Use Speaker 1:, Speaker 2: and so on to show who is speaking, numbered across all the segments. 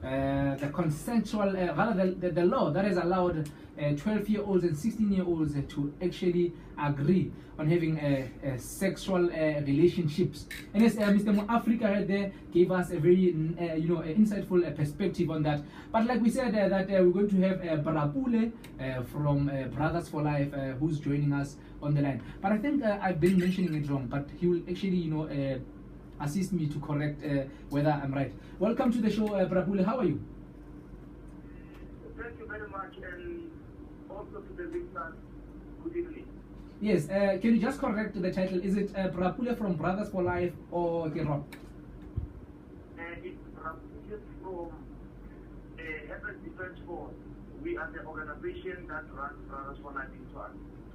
Speaker 1: the consensual, rather the law that has allowed 12-year-olds and 16-year-olds to actually agree on having sexual relationships. And yes, Mr. MoAfr right there gave us a very insightful perspective on that. But like we said, that we're going to have Pule from Brothers for Life who's joining us on the line. But I think I've been mentioning it wrong, but he will actually assist me to correct whether I'm right. Welcome to the show, Pule. How are you?
Speaker 2: Thank you very much, and also to the listeners, good evening.
Speaker 1: Yes, can you just correct the title? Is it Pule from Brothers for Life or wrong?
Speaker 2: It's Pule from Heaven Defense Force. We are the organization that runs Brothers for Life in Twan.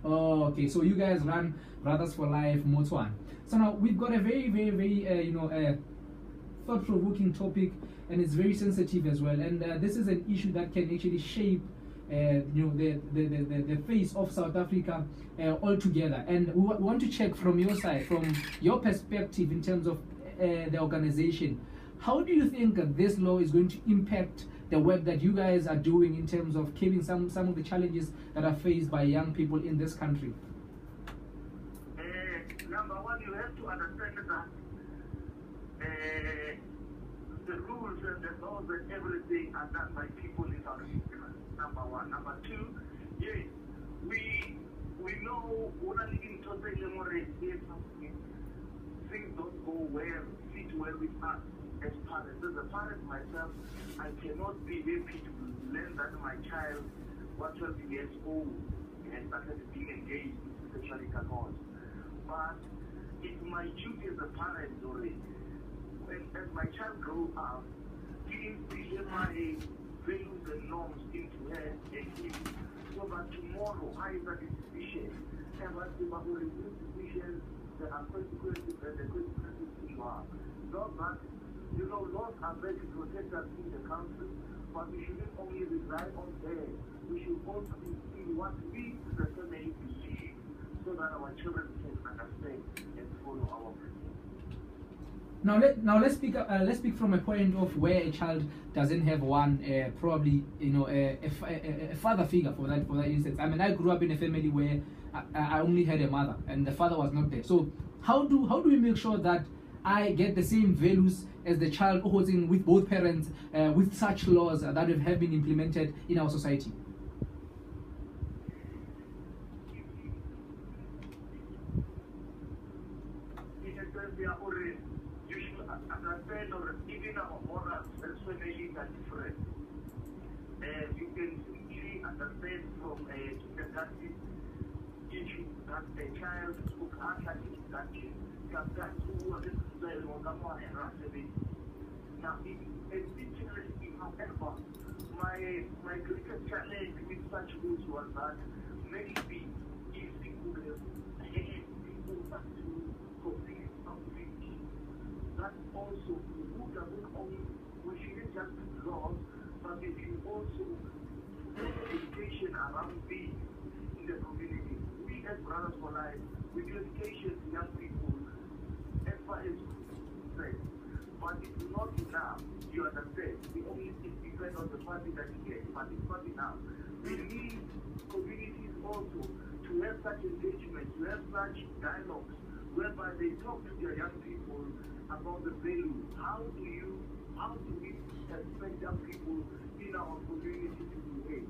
Speaker 1: Oh, okay. So you guys run Brothers for Life Motwan. So now we've got a very, very, very, thought-provoking topic, and it's very sensitive as well. And this is an issue that can actually shape, the face of South Africa altogether. And we want to check from your side, from your perspective, in terms of the organization. How do you think this law is going to impact the work that you guys are doing in terms of curbing some of the challenges that are faced by young people in this country?
Speaker 2: Number one, you have to understand that the rules and the laws and everything are done by people in South Africa. Number one. Number two, yes, we know only in total memory things don't go well, fit well with us as parents. As a parent myself, I cannot be happy to learn that my child, 12 years old, has started being engaged in sexual intercourse. But it's my duty as a parent already. As my child grows up, he instill my values and norms into her and him, so that tomorrow I have a decision. And what the decisions, there are consequences, and the consequences you are. Not that, laws are there to protect us in the country, but we shouldn't only rely on them. We should also instill what we, the family, believe, so that our children can understand and follow our
Speaker 1: Now let's speak from a point of where a child doesn't have one probably a father figure for that instance. I mean, I grew up in a family where I only had a mother and the father was not there. So how do we make sure that I get the same values as the child holds in with both parents with such laws that have been implemented in our society?
Speaker 2: Understand, or even our morals and family are different. You can simply understand from a kindergarten issue that a child who can't have instruction can get to what is the one and run. Now, it's interesting, however, my greatest challenge with such rules was that maybe if we could have people that to complete something, that also who doesn't only, we shouldn't just do laws, but we should also put education around these in the community. We as Brothers for Life, we do education to young people as far as say, but it's not enough. You understand? We only depend on the funding that we get, but it's not enough. We need communities also to have such engagement, to have such dialogues, whereby they talk to their young people about the values. How do we expect young people in our community to behave?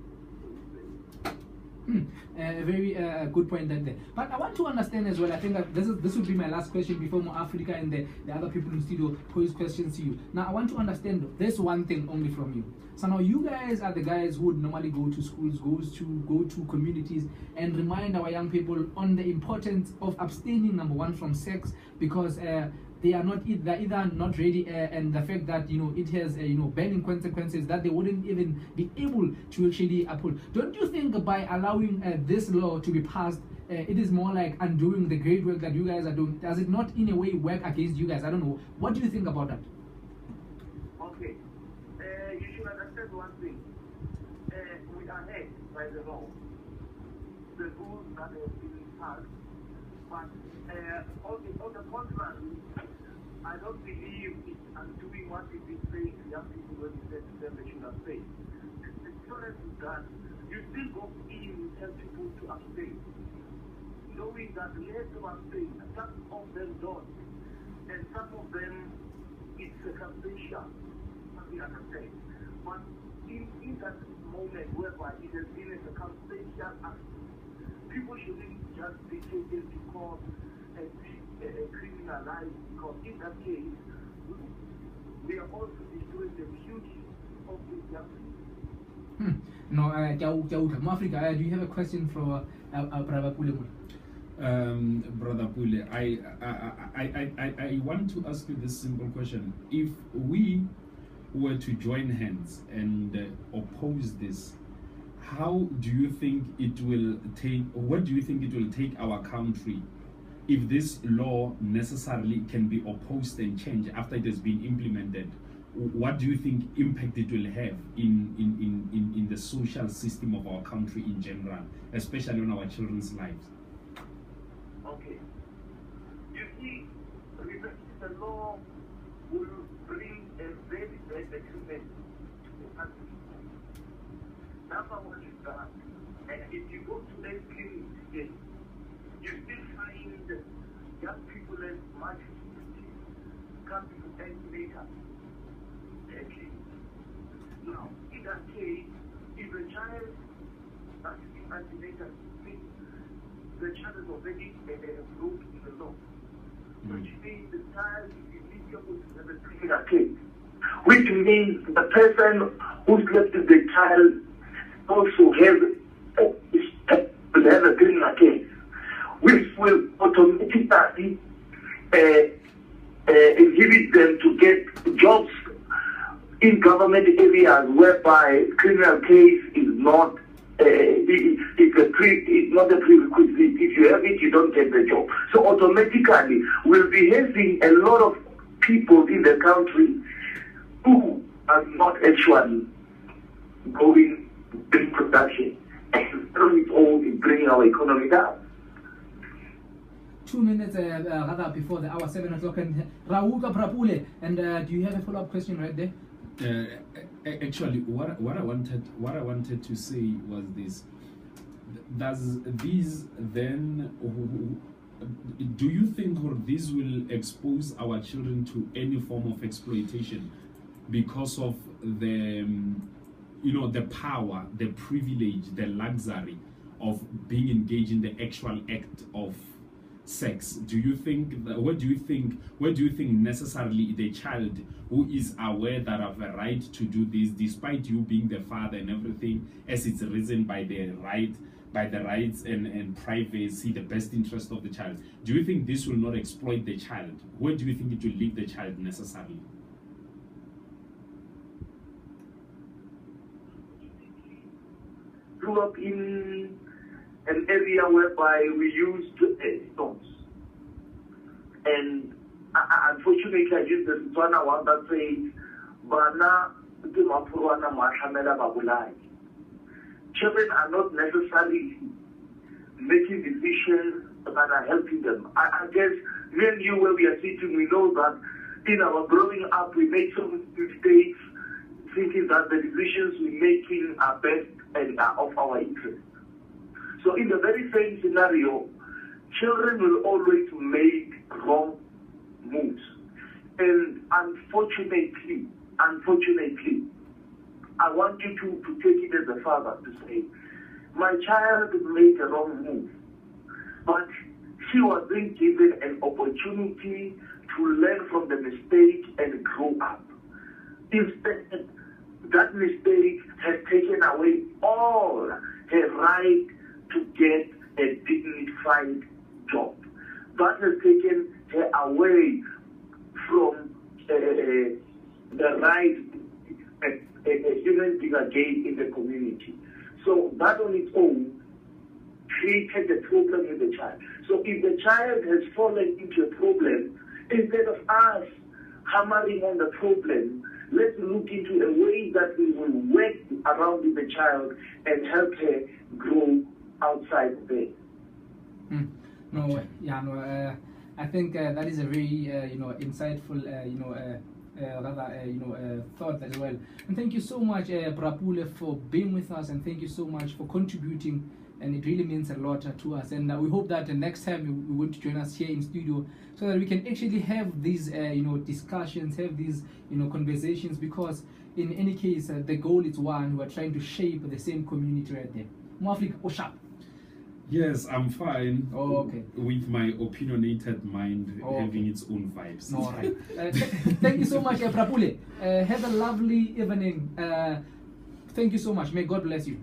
Speaker 1: A very good point there. But I want to understand as well, I think that this will be my last question before MoAfr and the other people in the studio pose questions to you. Now I want to understand this one thing only from you. So now you guys are the guys who would normally go to schools, go to communities and remind our young people on the importance of abstaining, number one, from sex, because they're either not ready, and the fact that it has banning consequences that they wouldn't even be able to actually uphold. Don't you think by allowing this law to be passed, it is more like undoing the great work that you guys are doing? Does it not in a way work against you guys? I don't know. What do you think about that?
Speaker 2: Okay, you should understand one thing. We are held by the law, the rules that have been passed, but on the contrary, I don't believe it's undoing what it is saying to young people when we said them they should abstain. The difference is that you still go in and tell people to abstain, knowing that let them abstain. Some of them don't, and some of them it's circumstantial, what we understand. But in that moment whereby it has been a circumstantial act, people shouldn't just be taken to court and criminalized, because in that case, we are also destroying the future of these young people.
Speaker 1: No, MoAfr, do you have a question for Brother Pule?
Speaker 3: Brother Pule, I want to ask you this simple question. If we were to join hands and oppose this, how do you think it will take, what do you think it will take our country if this law necessarily can be opposed and changed after it has been implemented? What do you think impact it will have in the social system of our country in general, especially on our children's lives?
Speaker 2: Okay. You see, the law will bring a very bad detriment to the country. Number one is that, and if you go to the clinic today, you still find young people and much coming to antenatal. Now, in that case, if a child has been antenatal, the child is already enrolled in the law, which means the child is eligible to have a criminal case, which means the person who slept with the child also will have a criminal case, which will automatically inhibit them to get jobs in government areas whereby criminal case is not it's not a prerequisite. If you have it, you don't get the job. So automatically, we'll be having a lot of people in the country who are not actually going in production, and it's all in bringing our economy down.
Speaker 1: 2 minutes rather before the hour, 7 o'clock, and Rauka Prapule, and do you have a follow-up question right there?
Speaker 3: Actually, what I wanted to say was this: does these then, do you think this will expose our children to any form of exploitation because of the the power, the privilege, the luxury of being engaged in the actual act of sex? Do you think where do you think necessarily the child who is aware that of a right to do this, despite you being the father and everything, as it's risen by the rights and privacy, the best interest of the child, do you think this will not exploit the child? Where do you think it will leave the child necessarily?
Speaker 2: Grew up in an area whereby we used stones. And unfortunately, I use the Setswana one that says, Bana Dimapurwana Mahamela Babulai. Children are not necessarily making decisions that are helping them. I guess me and you, where we are sitting, we know that in our growing up, we make some mistakes, thinking that the decisions we're making are best and are of our interest. So in the very same scenario, children will always make wrong moves. And unfortunately, I want you to take it as a father to say, my child made a wrong move, but she wasn't given an opportunity to learn from the mistake and grow up. Instead, that mistake has taken away all her right to get a dignified job. That has taken her away from the right a human being again in the community. So that on its own created a problem with the child. So if the child has fallen into a problem, instead of us hammering on the problem, let's look into a way that we will work around with the child and help her grow outside there.
Speaker 1: I think that is a very insightful thought as well. And thank you so much, Pule, for being with us, and thank you so much for contributing. And it really means a lot to us. And we hope that next time you want to join us here in studio, so that we can actually have these discussions, have these conversations. Because in any case, the goal is one. We are trying to shape the same community right there. MoAfrika, sharp.
Speaker 3: Yes, I'm fine.
Speaker 1: Oh, okay.
Speaker 3: With my opinionated mind having its own vibes.
Speaker 1: All right. Thank you so much, Pule. Have a lovely evening. Thank you so much. May God bless you.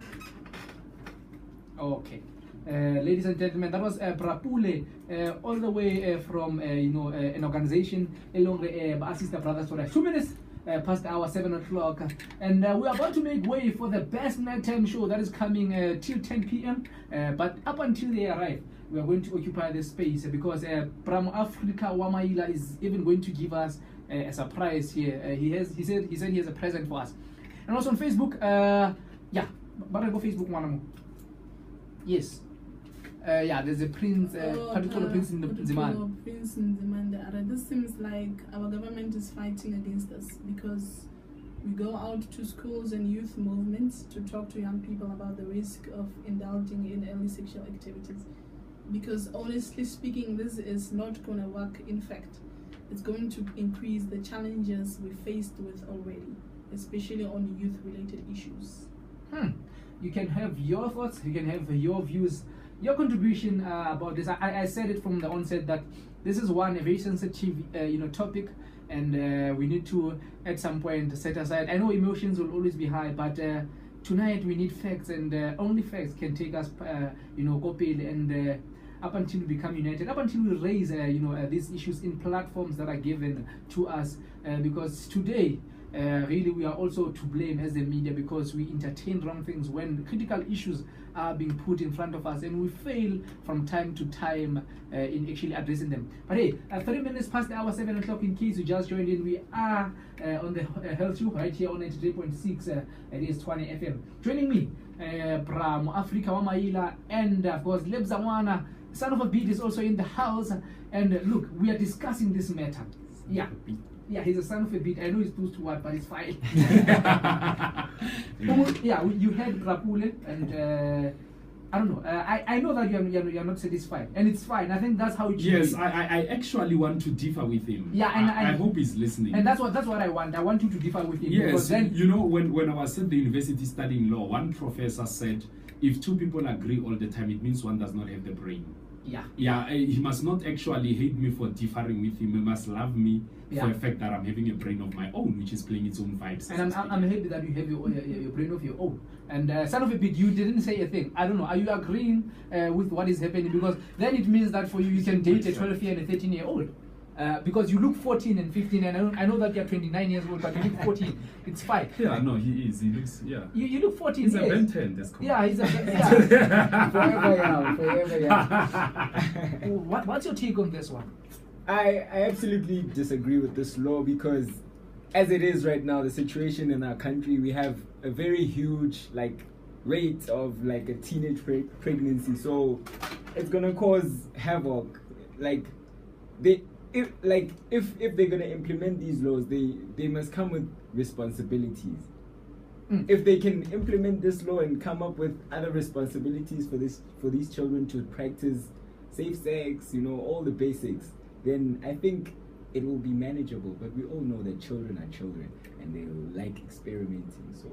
Speaker 1: Okay. Ladies and gentlemen, that was Pule, all the way from an organization along the Sister Brothers for 2 minutes past the hour, 7 o'clock, and we are about to make way for the best nighttime show that is coming till 10 p.m. But up until they arrive, we are going to occupy this space because MoAfrika Wamaila is even going to give us a surprise here. He said he has a present for us, and also on Facebook. But I go Facebook one more. Yes. There's a prince, Prince in Zimbabwe.
Speaker 4: Prince in Zimbabwe. This seems like our government is fighting against us because we go out to schools and youth movements to talk to young people about the risk of indulging in early sexual activities. Because honestly speaking, this is not going to work. In fact, it's going to increase the challenges we faced with already, especially on youth-related issues.
Speaker 1: You can have your thoughts, you can have your views, your contribution about this. I said it from the onset that this is a very sensitive topic, and we need to at some point set aside. I know emotions will always be high, but tonight we need facts, and only facts can take us kopile and up until we become united, up until we raise these issues in platforms that are given to us, because today really we are also to blame as the media, because we entertain wrong things when critical issues are being put in front of us, and we fail from time to time in actually addressing them. But hey, 3 minutes past the hour, 7 o'clock, in case you just joined in, we are on the health show right here on 93.6 it is 20 FM. Joining me, MoAfrika Wamaila, and of course Lebzawana, son of a beat, is also in the house. And look, we are discussing this matter. Yeah, he's a son of a beat. I know he's close to what, but it's fine. You had Pule, and I don't know. I know that you're not satisfied, and it's fine. I think that's how it should be.
Speaker 3: Yes, I actually want to differ with him.
Speaker 1: Yeah, and
Speaker 3: I hope he's listening.
Speaker 1: And that's what I want. I want you to differ with him.
Speaker 3: Yes,
Speaker 1: because then,
Speaker 3: when I was at the university studying law, one professor said, if two people agree all the time, it means one does not have the brain. Yeah, he must not actually hate me for differing with him. He must love me for the fact that I'm having a brain of my own, which is playing its own vibes.
Speaker 1: And I'm happy that you have your brain of your own. And son of a bit, you didn't say a thing. I don't know. Are you agreeing with what is happening? Because then it means that for you can date a 12-year and a 13-year-old. Because you look 14 and 15, and I know that you're 29 years old, but you look 14. It's fine.
Speaker 3: Yeah, no, he is. He looks,
Speaker 1: You look 14.
Speaker 3: He's a Ben 10. That's cool.
Speaker 1: Yeah, he's a forever young. What's your take on this one?
Speaker 5: I absolutely disagree with this law, because as it is right now, the situation in our country, we have a very huge rate of a teenage pregnancy. So it's gonna cause havoc. If they're gonna implement these laws, they must come with responsibilities. If they can implement this law and come up with other responsibilities for these children to practice safe sex, all the basics, then I think it will be manageable. But we all know that children are children and they will like experimenting, so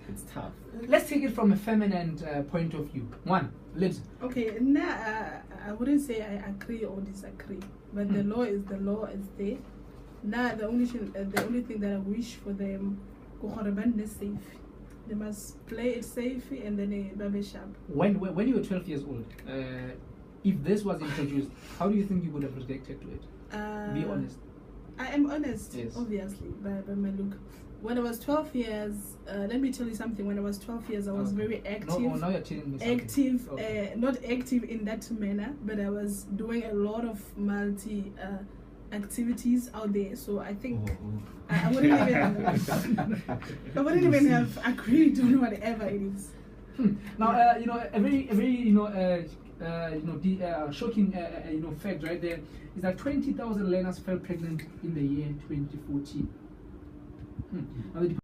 Speaker 5: it's tough.
Speaker 1: Let's take it from a feminine point of view. One, Liz.
Speaker 4: Okay, I wouldn't say I agree or disagree, but the law is the law, it's there. Now the only thing that I wish for them, is safe. They must play it safe and then they sharp.
Speaker 1: When you were 12 years old, if this was introduced, how do you think you would have reacted to it? Be honest.
Speaker 4: I am honest,
Speaker 1: yes.
Speaker 4: Obviously, by my look. When I was 12 years, let me tell you something. When I was 12 years, I was very active.
Speaker 1: No, now you're telling me something.
Speaker 4: Active,
Speaker 1: okay.
Speaker 4: Not active in that manner, but I was doing a lot of activities out there. So I think I wouldn't even have agreed on whatever it is.
Speaker 1: Now, a very shocking fact right there is that 20,000 learners fell pregnant in the year 2014. Now, the